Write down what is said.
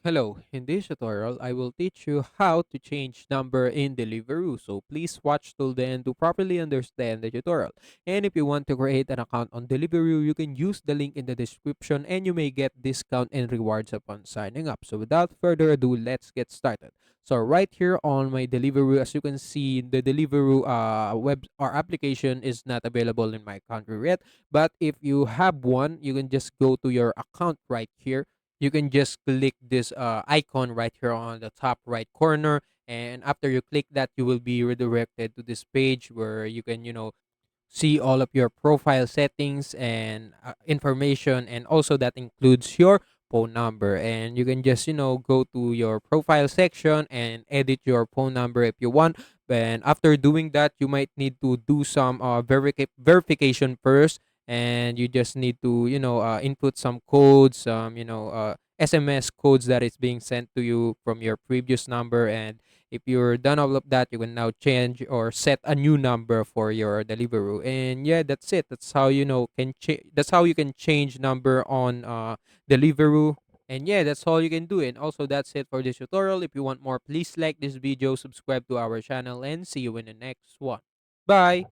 Hello, in this tutorial, I will teach you how to change number in Deliveroo. So please watch till the end to properly understand the tutorial. And if you want to create an account on Deliveroo, you can use the link in the description and you may get discount and rewards upon signing up. So without further ado, let's get started. So right here on my Deliveroo, as you can see, the Deliveroo web or application is not available in my country yet. But if you have one, you can just go to your account right here. You can just click this icon right here on the top right corner, and after you click that, you will be redirected to this page where you can see all of your profile settings and information, and also that includes your phone number. And you can just go to your profile section and edit your phone number if you want. And after doing that, you might need to do some verification first, and you just need to input some codes, some SMS codes that is being sent to you from your previous number. And if you're done all of that, you can now change or set a new number for your Deliveroo. And yeah, that's it. That's how that's how you can change number on Deliveroo. And yeah, that's all you can do. And also that's it for this tutorial. If you want more, please like this video, subscribe to our channel, and see you in the next one. Bye.